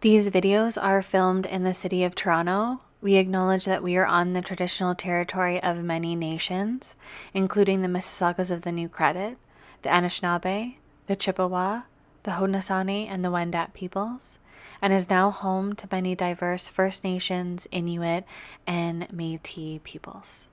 These videos are filmed in the city of Toronto. We acknowledge that we are on the traditional territory of many nations, including the Mississaugas of the New Credit, the Anishinaabe, the Chippewa, the Haudenosaunee, and the Wendat peoples, and is now home to many diverse First Nations, Inuit, and Métis peoples.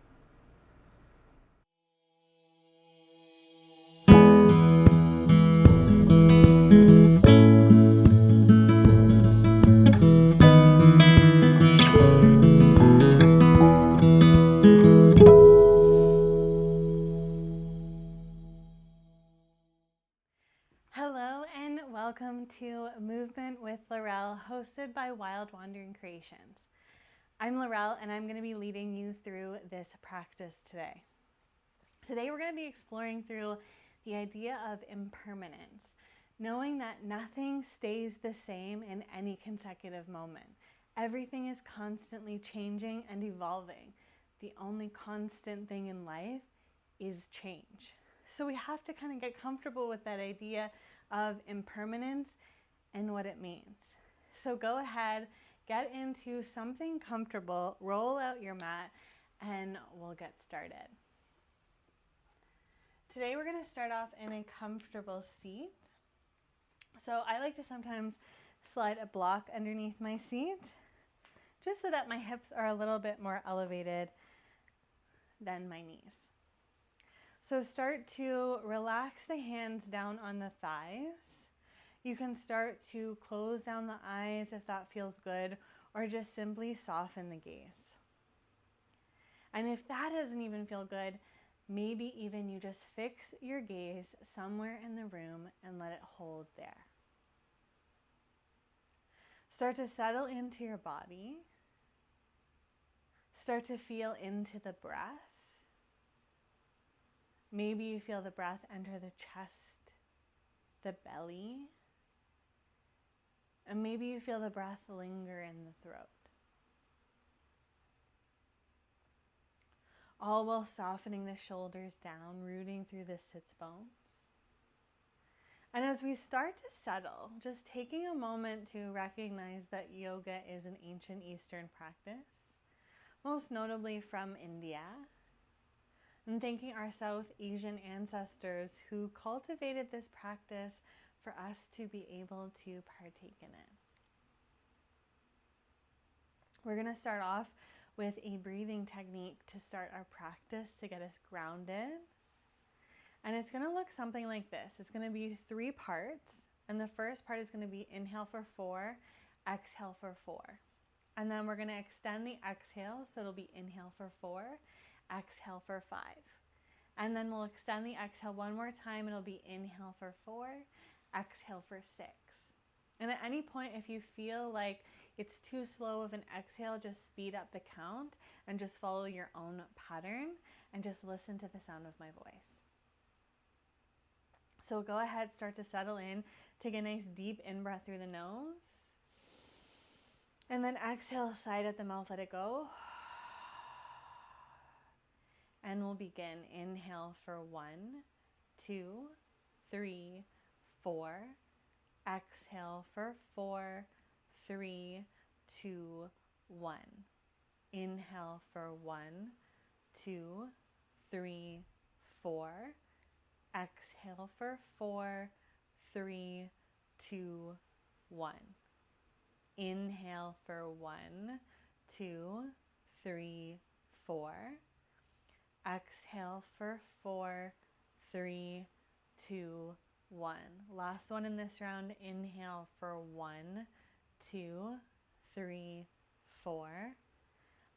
Hello and welcome to Movement with Laurelle, hosted by Wild Wandering Creations. I'm Laurelle and I'm going to be leading you through this practice today. Today we're going to be exploring through the idea of impermanence, knowing that nothing stays the same in any consecutive moment. Everything is constantly changing and evolving. The only constant thing in life is change. So we have to kind of get comfortable with that idea of impermanence and what it means. So go ahead, get into something comfortable, roll out your mat, and we'll get started. Today we're going to start off in a comfortable seat. So I like to sometimes slide a block underneath my seat, just so that my hips are a little bit more elevated than my knees. So start to relax the hands down on the thighs. You can start to close down the eyes if that feels good, or just simply soften the gaze. And if that doesn't even feel good, maybe even you just fix your gaze somewhere in the room and let it hold there. Start to settle into your body. Start to feel into the breath. Maybe you feel the breath enter the chest, the belly, and maybe you feel the breath linger in the throat. All while softening the shoulders down, rooting through the sits bones. And as we start to settle, just taking a moment to recognize that yoga is an ancient Eastern practice, most notably from India, and thanking our South Asian ancestors who cultivated this practice for us to be able to partake in it. We're going to start off with a breathing technique to start our practice to get us grounded. And it's going to look something like this. It's going to be 3 parts. And the first part is going to be inhale for 4, exhale for 4. And then we're going to extend the exhale. So it'll be inhale for 4, exhale for 5. And then we'll extend the exhale one more time. It'll be inhale for 4, exhale for 6. And at any point, if you feel like it's too slow of an exhale, just speed up the count and just follow your own pattern and just listen to the sound of my voice. So go ahead, start to settle in. Take a nice deep in-breath through the nose. And then exhale, side at the mouth, let it go. And we'll begin. Inhale for 1, 2, 3, 4. Exhale for 4, 3, 2, 1. Inhale for 1, 2, 3, 4. Exhale for 4, 3, 2, 1. Inhale for 1, 2, 3, 4. Exhale for 4, 3, 2, 1. Last one in this round. Inhale for 1, 2, 3, 4.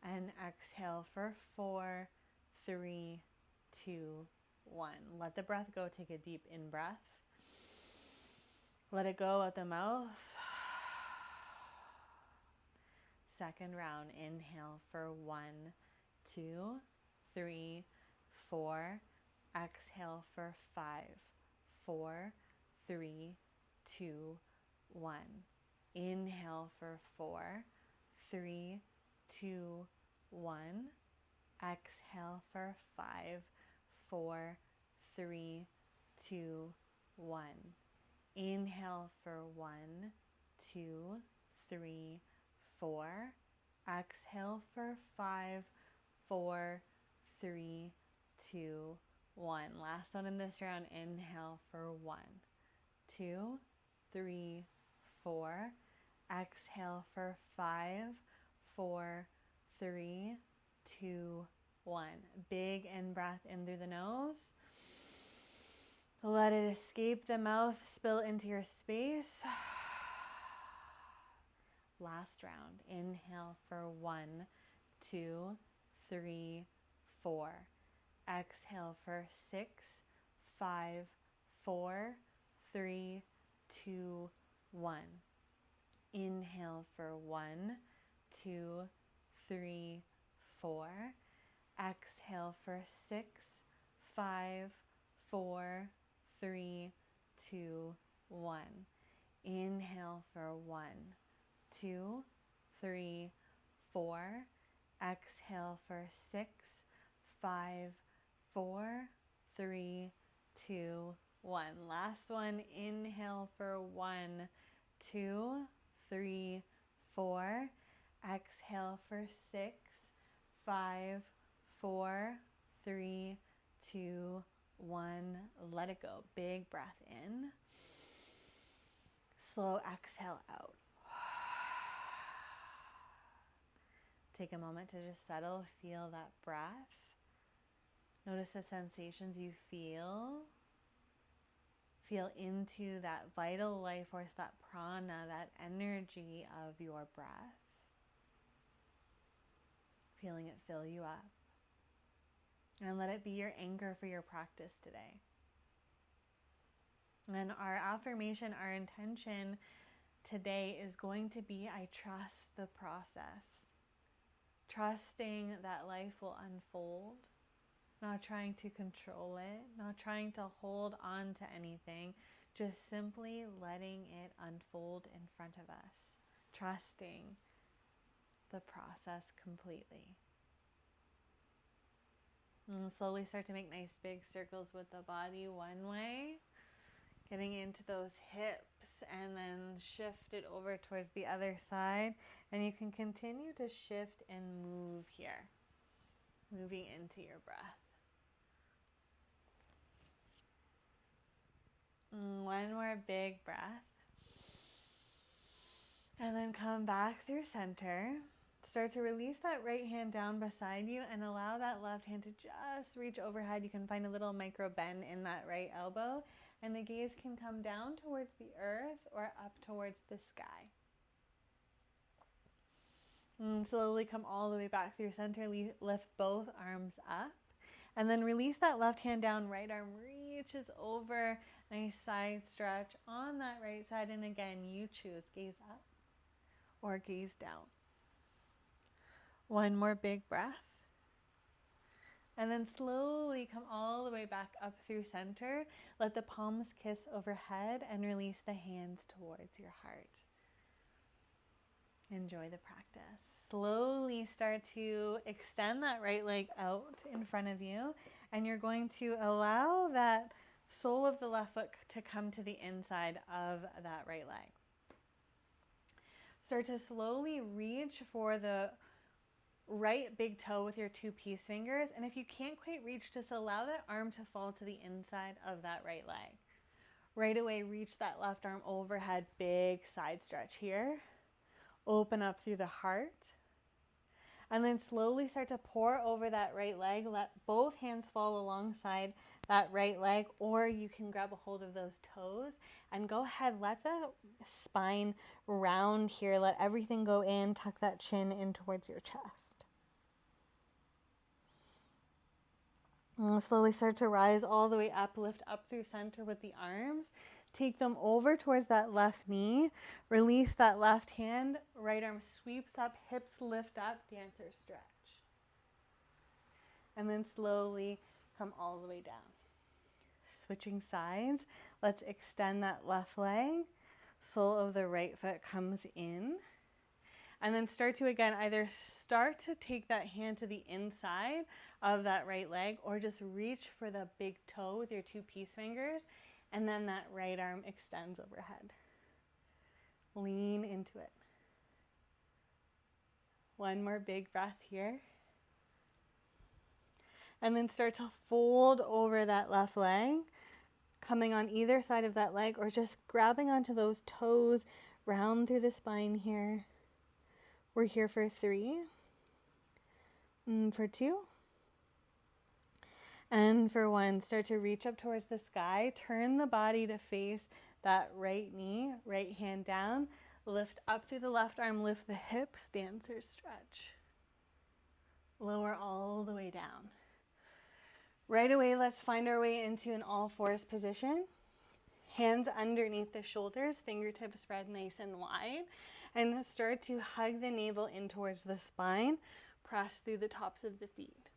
And exhale for 4, 3, 2, 1. Let the breath go. Take a deep in-breath. Let it go out the mouth. Second round. Inhale for 1, 2, 3, 4. Exhale for 5, 4, 3, 2, 1. Inhale for 4, 3, 2, 1. Exhale for 5, 4, 3, 2, 1. Inhale for 1, 2, 3, 4. Exhale for 5, 4, 3, 2, 1. Last one in this round. Inhale for 1, 2, 3, 4. Exhale for 5, 4, 3, 2, 1. Big in-breath in through the nose. Let it escape the mouth, spill into your space. Last round. Inhale for 1, 2, 3, 4. Exhale for 6, 5, 4, 3, 2, 1. Inhale for 1, 2, 3, 4. Exhale for 6, 5, 4, 3, 2, 1. Inhale for 1, 2, 3, 4. Exhale for 6, 5, 4, 3, 2, 1. Last one. Inhale for 1, 2, 3, 4. Exhale for 6, 5, 4, 3, 2, 1. Let it go. Big breath in. Slow exhale out. Take a moment to just settle, feel that breath. Notice the sensations you feel. Feel into that vital life force, that prana, that energy of your breath. Feeling it fill you up. And let it be your anchor for your practice today. And our affirmation, our intention today is going to be, I trust the process. Trusting that life will unfold. Not trying to control it, not trying to hold on to anything, just simply letting it unfold in front of us, trusting the process completely. And slowly start to make nice big circles with the body one way, getting into those hips, and then shift it over towards the other side. And you can continue to shift and move here, moving into your breath. One more big breath. And then come back through center. Start to release that right hand down beside you and allow that left hand to just reach overhead. You can find a little micro bend in that right elbow. And the gaze can come down towards the earth or up towards the sky. And slowly come all the way back through center. Lift both arms up. And then release that left hand down. Right arm reaches over. Nice side stretch on that right side. And again, you choose gaze up or gaze down. One more big breath. And then slowly come all the way back up through center. Let the palms kiss overhead and release the hands towards your heart. Enjoy the practice. Slowly start to extend that right leg out in front of you. And you're going to allow that sole of the left foot to come to the inside of that right leg. Start to slowly reach for the right big toe with your two peace fingers. And if you can't quite reach, just allow that arm to fall to the inside of that right leg. Right away, reach that left arm overhead, big side stretch here. Open up through the heart. And then slowly start to pour over that right leg. Let both hands fall alongside that right leg, or you can grab a hold of those toes and go ahead. Let the spine round here. Let everything go in. Tuck that chin in towards your chest. And slowly start to rise all the way up. Lift up through center with the arms. Take them over towards that left knee. Release that left hand. Right arm sweeps up, hips lift up, dancer stretch. And then slowly come all the way down. Switching sides. Let's extend that left leg. Sole of the right foot comes in. And then start to, again, either start to take that hand to the inside of that right leg or just reach for the big toe with your two peace fingers. And then that right arm extends overhead. Lean into it. One more big breath here. And then start to fold over that left leg, coming on either side of that leg or just grabbing onto those toes, round through the spine here. We're here for 3, for 2, and for 1. Start to reach up towards the sky. Turn the body to face that right knee, right hand down. Lift up through the left arm, lift the hips, dancer stretch. Lower all the way down. Right away, let's find our way into an all fours position. Hands underneath the shoulders, fingertips spread nice and wide, and start to hug the navel in towards the spine. Press through the tops of the feet.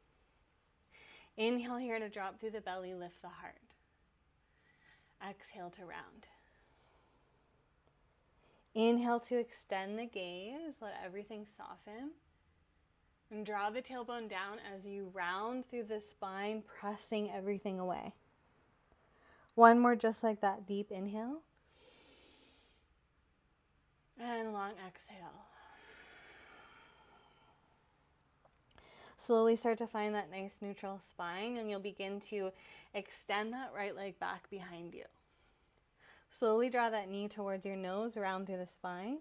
Inhale here to drop through the belly, lift the heart. Exhale to round. Inhale to extend the gaze, let everything soften. And draw the tailbone down as you round through the spine, pressing everything away. One more just like that, deep inhale. And long exhale. Slowly start to find that nice neutral spine, and you'll begin to extend that right leg back behind you. Slowly draw that knee towards your nose, round through the spine.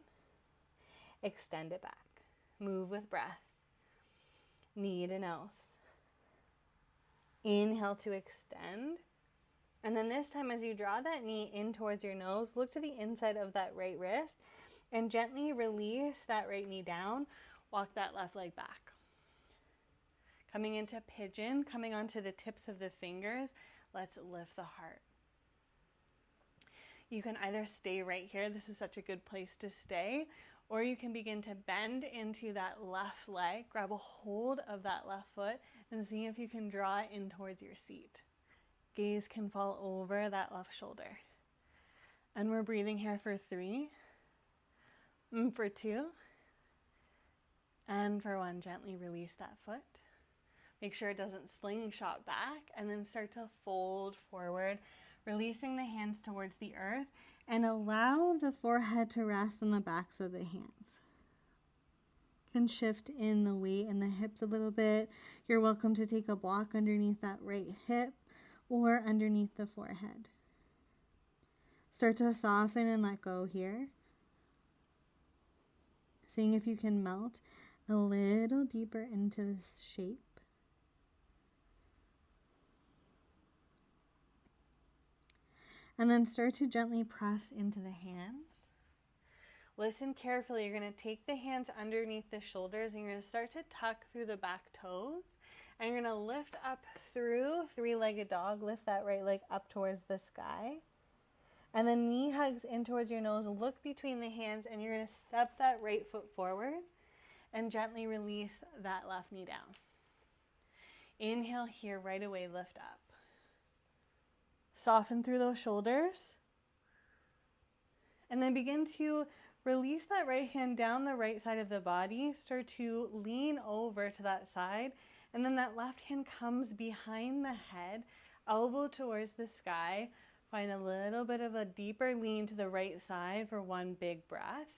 Extend it back. Move with breath. Knee to nose. Inhale to extend. And then this time as you draw that knee in towards your nose, look to the inside of that right wrist and gently release that right knee down. Walk that left leg back. Coming into pigeon, coming onto the tips of the fingers, let's lift the heart. You can either stay right here, this is such a good place to stay, or you can begin to bend into that left leg, grab a hold of that left foot, and see if you can draw it in towards your seat. Gaze can fall over that left shoulder. And we're breathing here for 3, for 2, and for 1. Gently release that foot. Make sure it doesn't slingshot back, and then start to fold forward, releasing the hands towards the earth, and allow the forehead to rest on the backs of the hands. Can shift in the weight in the hips a little bit. You're welcome to take a block underneath that right hip or underneath the forehead. Start to soften and let go here. Seeing if you can melt a little deeper into this shape. And then start to gently press into the hands. Listen carefully. You're going to take the hands underneath the shoulders and you're going to start to tuck through the back toes. And you're going to lift up through three-legged dog. Lift that right leg up towards the sky. And then knee hugs in towards your nose. Look between the hands and you're going to step that right foot forward and gently release that left knee down. Inhale here, right away, lift up. Soften through those shoulders. And then begin to release that right hand down the right side of the body. Start to lean over to that side. And then that left hand comes behind the head, elbow towards the sky. Find a little bit of a deeper lean to the right side for 1 big breath.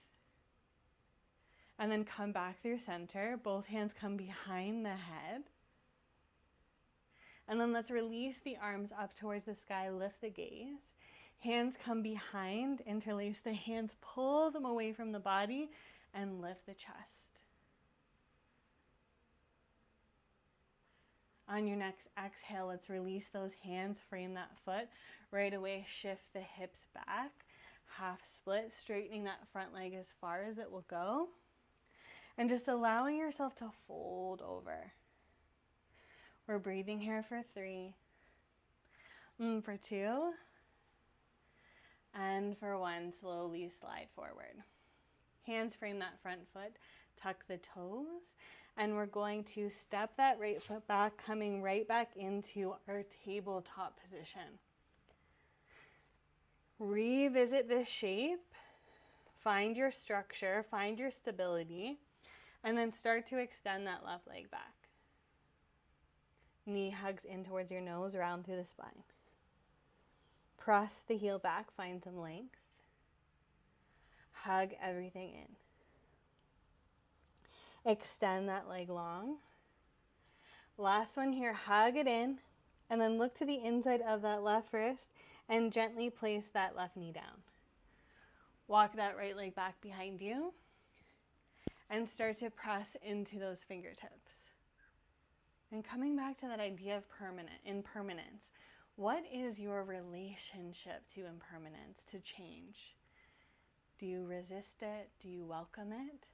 And then come back through center. Both hands come behind the head. And then let's release the arms up towards the sky, lift the gaze. Hands come behind, interlace the hands, pull them away from the body, and lift the chest. On your next exhale, let's release those hands, frame that foot. Right away, shift the hips back, half split, straightening that front leg as far as it will go. And just allowing yourself to fold over. We're breathing here for 3, for 2, and for 1, slowly slide forward. Hands frame that front foot, tuck the toes, and we're going to step that right foot back, coming right back into our tabletop position. Revisit this shape, find your structure, find your stability, and then start to extend that left leg back. Knee hugs in towards your nose, round through the spine. Press the heel back, find some length. Hug everything in. Extend that leg long. Last one here, hug it in, and then look to the inside of that left wrist and gently place that left knee down. Walk that right leg back behind you and start to press into those fingertips. And coming back to that idea of impermanence, what is your relationship to impermanence, to change? Do you resist it? Do you welcome it?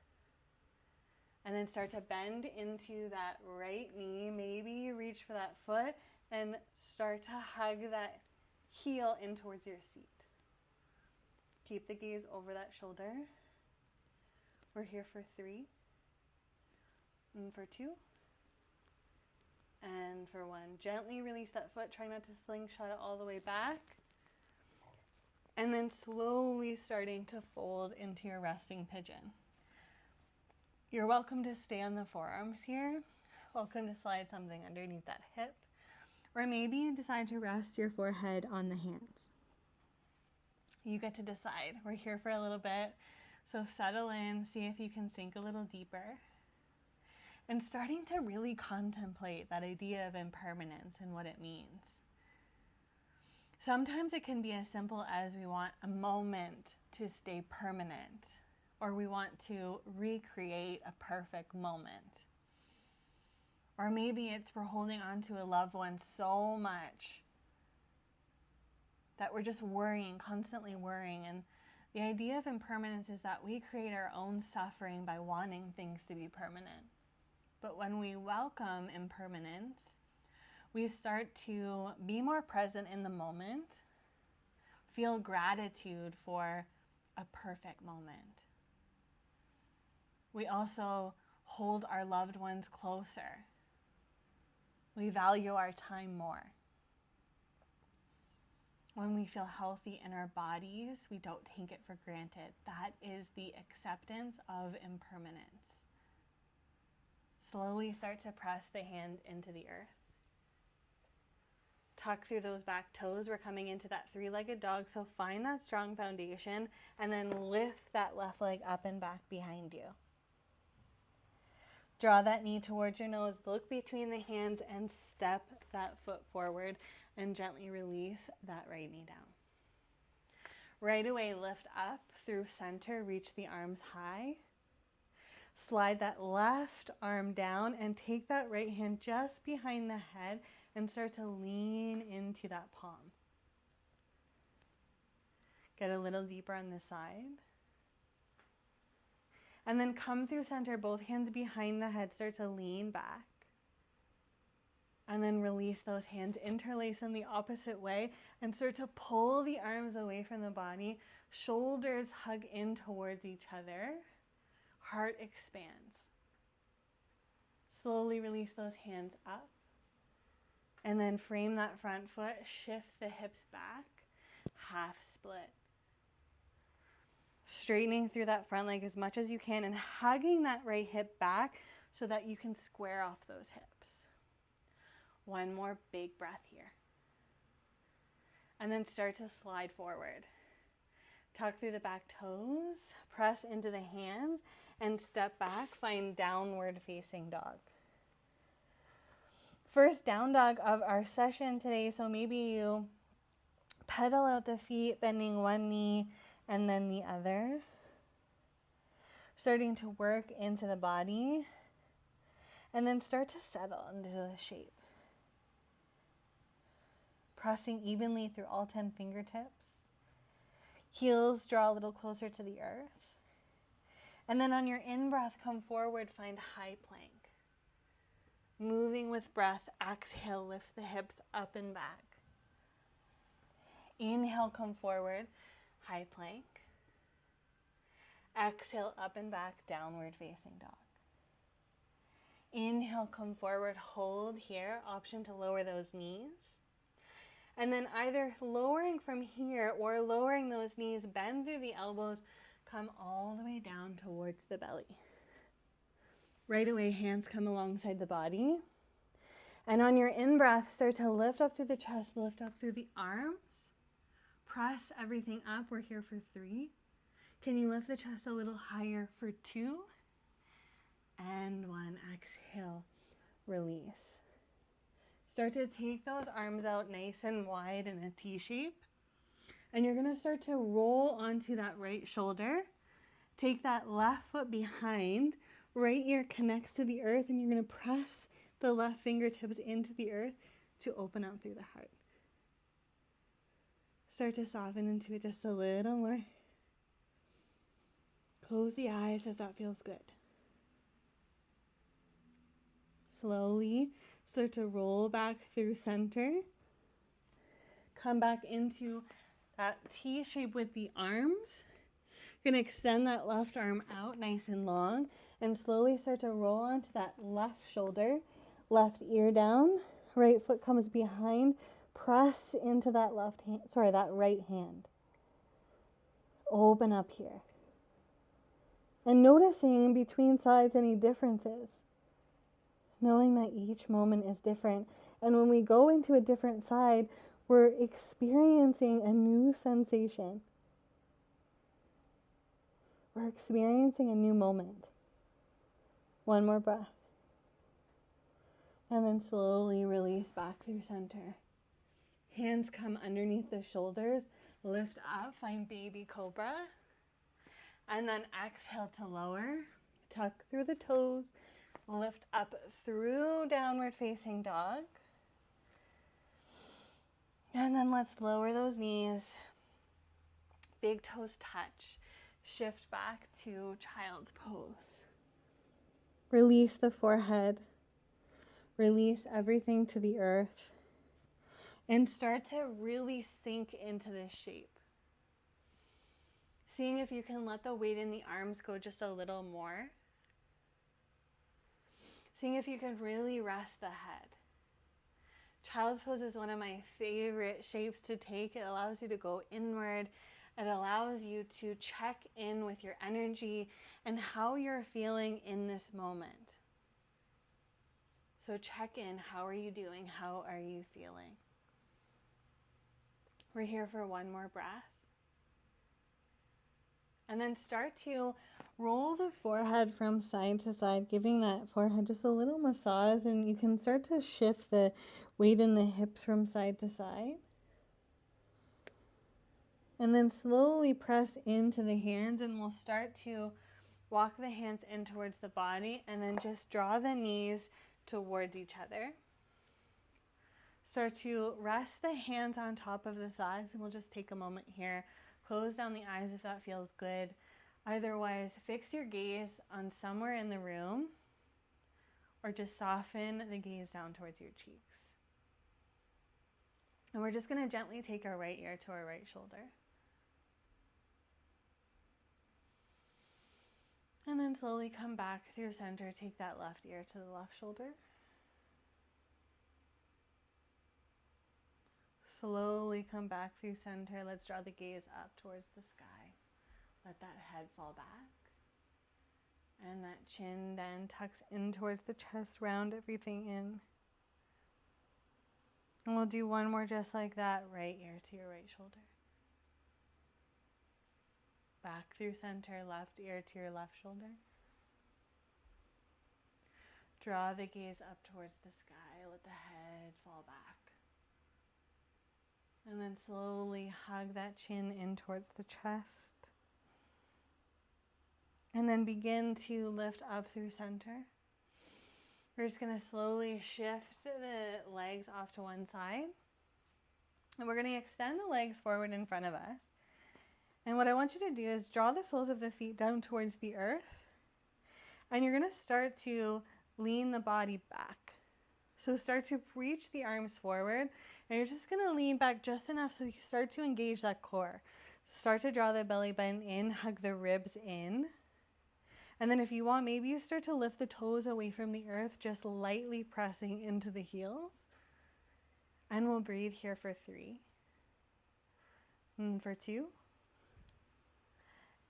And then start to bend into that right knee. Maybe you reach for that foot and start to hug that heel in towards your seat. Keep the gaze over that shoulder. We're here for 3, and for 2, and for 1. Gently release that foot. Try not to slingshot it all the way back. And then slowly starting to fold into your resting pigeon. You're welcome to stay on the forearms here. Welcome to slide something underneath that hip. Or maybe you decide to rest your forehead on the hands. You get to decide. We're here for a little bit. So settle in, see if you can sink a little deeper. And starting to really contemplate that idea of impermanence and what it means. Sometimes it can be as simple as we want a moment to stay permanent, or we want to recreate a perfect moment. Or maybe it's we're holding on to a loved one so much that we're just worrying, constantly worrying. And the idea of impermanence is that we create our own suffering by wanting things to be permanent. But when we welcome impermanence, we start to be more present in the moment, feel gratitude for a perfect moment. We also hold our loved ones closer. We value our time more. When we feel healthy in our bodies, we don't take it for granted. That is the acceptance of impermanence. Slowly start to press the hand into the earth. Tuck through those back toes. We're coming into that 3-legged dog, so find that strong foundation and then lift that left leg up and back behind you. Draw that knee towards your nose, look between the hands and step that foot forward and gently release that right knee down. Right away, lift up through center, reach the arms high. Slide that left arm down and take that right hand just behind the head and start to lean into that palm. Get a little deeper on this side. And then come through center, both hands behind the head, start to lean back. And then release those hands, interlace in the opposite way, and start to pull the arms away from the body. Shoulders hug in towards each other. Heart expands. Slowly release those hands up. And then frame that front foot, shift the hips back, half split. Straightening through that front leg as much as you can and hugging that right hip back so that you can square off those hips. One more big breath here. And then start to slide forward. Tuck through the back toes, press into the hands, and step back, find downward facing dog. First down dog of our session today, so maybe you pedal out the feet, bending one knee and then the other. Starting to work into the body, and then start to settle into the shape. Pressing evenly through all 10 fingertips. Heels draw a little closer to the earth. And then on your in-breath, come forward, find high plank. Moving with breath, exhale, lift the hips up and back. Inhale, come forward, high plank. Exhale, up and back, downward facing dog. Inhale, come forward, hold here, option to lower those knees. And then either lowering from here or lowering those knees, bend through the elbows, come all the way down towards the belly. Right away, hands come alongside the body. And on your in-breath, start to lift up through the chest, lift up through the arms. Press everything up. We're here for 3. Can you lift the chest a little higher for 2? and 1. Exhale, release. Start to take those arms out nice and wide in a T shape. And you're going to start to roll onto that right shoulder. Take that left foot behind. Right ear connects to the earth, and you're going to press the left fingertips into the earth to open out through the heart. Start to soften into it just a little more. Close the eyes if that feels good. Slowly start to roll back through center. Come back into that T shape with the arms. You're going to extend that left arm out nice and long and slowly start to roll onto that left shoulder. Left ear down, right foot comes behind. Press into that that right hand. Open up here. And noticing between sides any differences. Knowing that each moment is different. And when we go into a different side, we're experiencing a new sensation. We're experiencing a new moment. One more breath. And then slowly release back through center. Hands come underneath the shoulders. Lift up, find baby cobra. And then exhale to lower. Tuck through the toes. Lift up through downward facing dog. And then let's lower those knees. Big toes touch. Shift back to child's pose. Release the forehead. Release everything to the earth. And start to really sink into this shape. Seeing if you can let the weight in the arms go just a little more. Seeing if you can really rest the head. Child's pose is one of my favorite shapes to take. It allows you to go inward. It allows you to check in with your energy and how you're feeling in this moment. So check in. How are you doing? How are you feeling? We're here for one more breath. And then start to roll the forehead from side to side, giving that forehead just a little massage, and you can start to shift the weight in the hips from side to side. And then slowly press into the hands, and we'll start to walk the hands in towards the body, and then just draw the knees towards each other. Start to rest the hands on top of the thighs, and we'll just take a moment here. Close down the eyes if that feels good. Otherwise, fix your gaze on somewhere in the room, or just soften the gaze down towards your cheeks. And we're just going to gently take our right ear to our right shoulder. And then slowly come back through center. Take that left ear to the left shoulder. Slowly come back through center. Let's draw the gaze up towards the sky. Let that head fall back. And that chin then tucks in towards the chest, round everything in. And we'll do one more just like that. Right ear to your right shoulder. Back through center, left ear to your left shoulder. Draw the gaze up towards the sky. Let the head fall back. And then slowly hug that chin in towards the chest. And then begin to lift up through center. We're just going to slowly shift the legs off to one side. And we're going to extend the legs forward in front of us. And what I want you to do is draw the soles of the feet down towards the earth. And you're going to start to lean the body back. So start to reach the arms forward, and you're just going to lean back just enough so you start to engage that core. Start to draw the belly button in, hug the ribs in. And then if you want, maybe you start to lift the toes away from the earth, just lightly pressing into the heels. And we'll breathe here for 3. And for 2.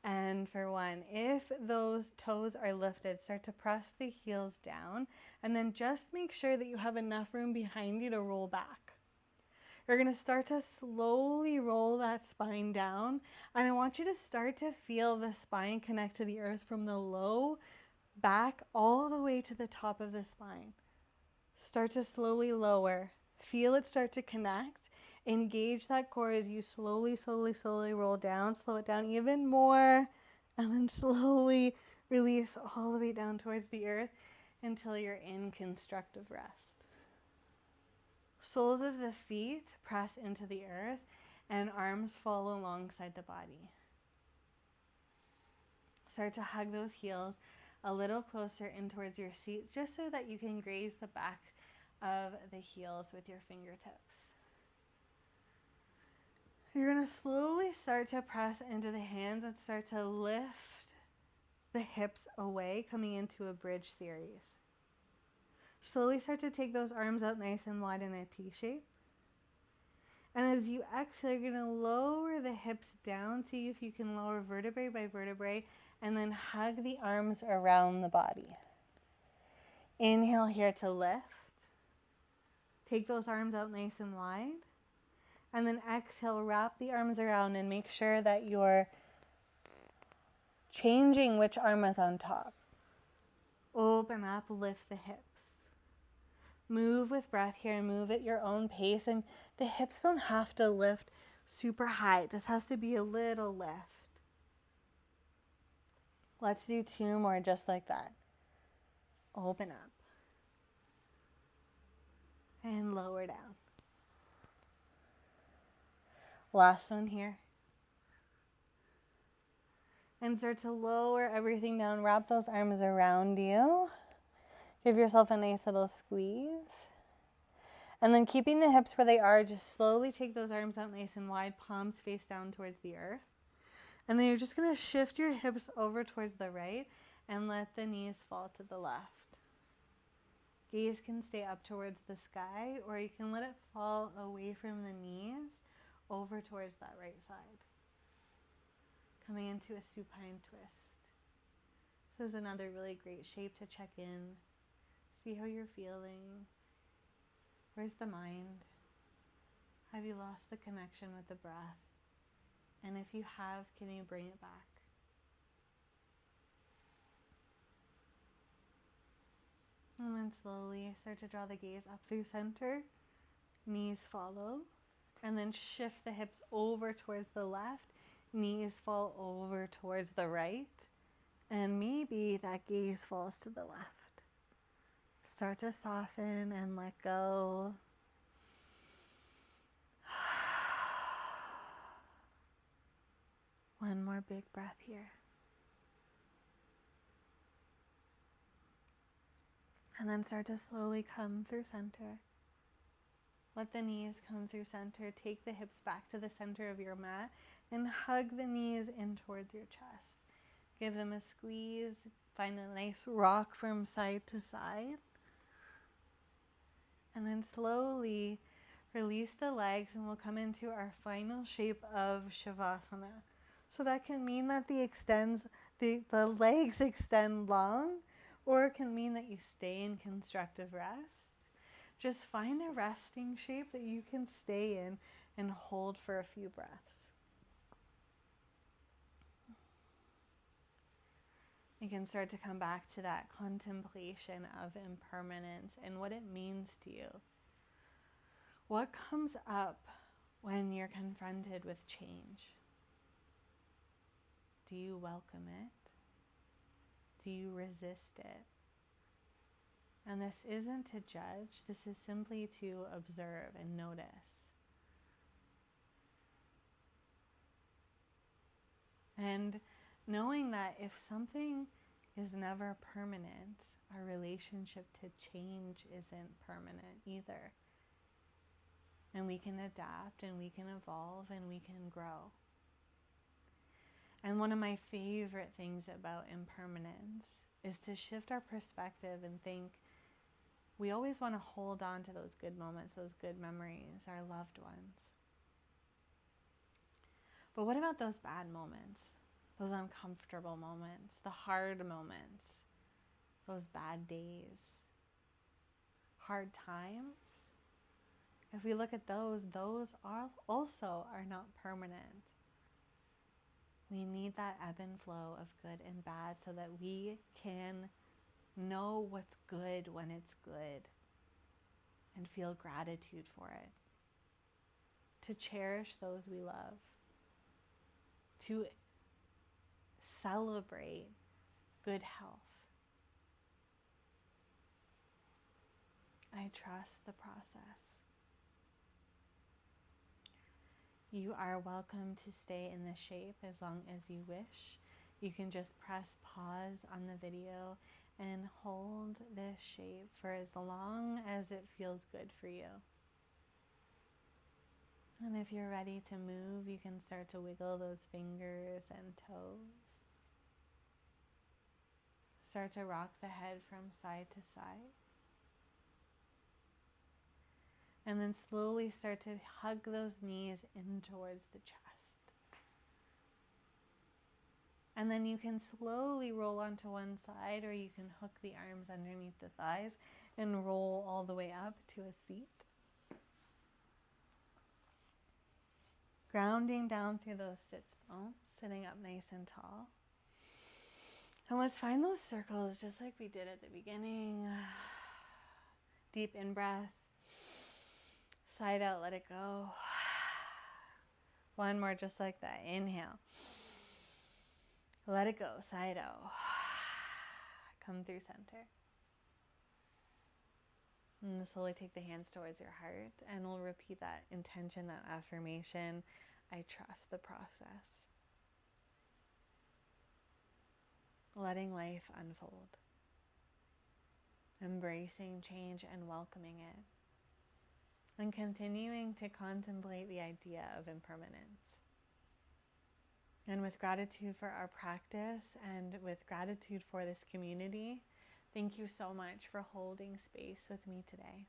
And for 1. If those toes are lifted, start to press the heels down, and then just make sure that you have enough room behind you to roll back. You're going to start to slowly roll that spine down, and I want you to start to feel the spine connect to the earth from the low back all the way to the top of the spine. Start to slowly lower. Feel it start to connect. Engage that core as you slowly roll down. Slow it down even more. And then slowly release all the way down towards the earth until you're in constructive rest. Soles of the feet press into the earth and arms fall alongside the body. Start to hug those heels a little closer in towards your seats, just so that you can graze the back of the heels with your fingertips. You're going to slowly start to press into the hands and start to lift the hips away, coming into a bridge series. Slowly start to take those arms out nice and wide in a T shape. And as you exhale, you're going to lower the hips down. See if you can lower vertebrae by vertebrae, and then hug the arms around the body. Inhale here to lift. Take those arms out nice and wide. And then exhale, wrap the arms around and make sure that you're changing which arm is on top. Open up, lift the hips. Move with breath here, move at your own pace, and the hips don't have to lift super high. It just has to be a little lift. Let's do 2 more just like that. Open up. And lower down. Last one here. And start to lower everything down. Wrap those arms around you. Give yourself a nice little squeeze. And then keeping the hips where they are, just slowly take those arms out nice and wide, palms face down towards the earth. And then you're just going to shift your hips over towards the right and let the knees fall to the left. Gaze can stay up towards the sky, or you can let it fall away from the knees over towards that right side. Coming into a supine twist. This is another really great shape to check in. See how you're feeling. Where's the mind? Have you lost the connection with the breath? And if you have, can you bring it back? And then slowly start to draw the gaze up through center. Knees follow. And then shift the hips over towards the left. Knees fall over towards the right. And maybe that gaze falls to the left. Start to soften and let go. One more big breath here. And then start to slowly come through center. Let the knees come through center. Take the hips back to the center of your mat and hug the knees in towards your chest. Give them a squeeze. Find a nice rock from side to side. And then slowly release the legs and we'll come into our final shape of Shavasana. So that can mean that the legs extend long, or it can mean that you stay in constructive rest. Just find a resting shape that you can stay in and hold for a few breaths. You can start to come back to that contemplation of impermanence and what it means to you. What comes up when you're confronted with change? Do you welcome it? Do you resist it? And this isn't to judge, this is simply to observe and notice. And knowing that if something is never permanent, our relationship to change isn't permanent either. And we can adapt and we can evolve and we can grow. And one of my favorite things about impermanence is to shift our perspective and think we always want to hold on to those good moments, those good memories, our loved ones. But what about those bad moments, those uncomfortable moments, the hard moments, those bad days, hard times? If we look at those are also not permanent. We need that ebb and flow of good and bad so that we can know what's good when it's good, and feel gratitude for it. To cherish those we love. To celebrate good health. I trust the process. You are welcome to stay in this shape as long as you wish. You can just press pause on the video and hold this shape for as long as it feels good for you. And if you're ready to move, you can start to wiggle those fingers and toes. Start to rock the head from side to side. And then slowly start to hug those knees in towards the chest. And then you can slowly roll onto one side, or you can hook the arms underneath the thighs and roll all the way up to a seat. Grounding down through those sits bones, sitting up nice and tall. And let's find those circles just like we did at the beginning. Deep in breath. Side out, let it go. One more just like that. Inhale. Let it go, side out. Come through center. And slowly take the hands towards your heart, and we'll repeat that intention, that affirmation. I trust the process. Letting life unfold. Embracing change and welcoming it. And continuing to contemplate the idea of impermanence. And with gratitude for our practice and with gratitude for this community, thank you so much for holding space with me today.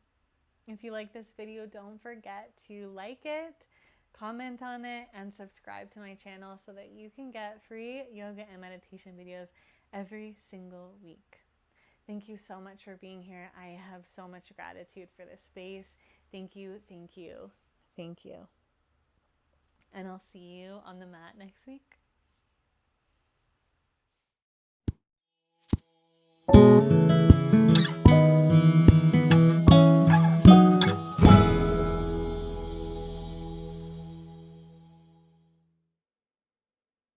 If you like this video, don't forget to like it, comment on it, and subscribe to my channel so that you can get free yoga and meditation videos every single week. Thank you so much for being here. I have so much gratitude for this space. Thank you, thank you, thank you. And I'll see you on the mat next week.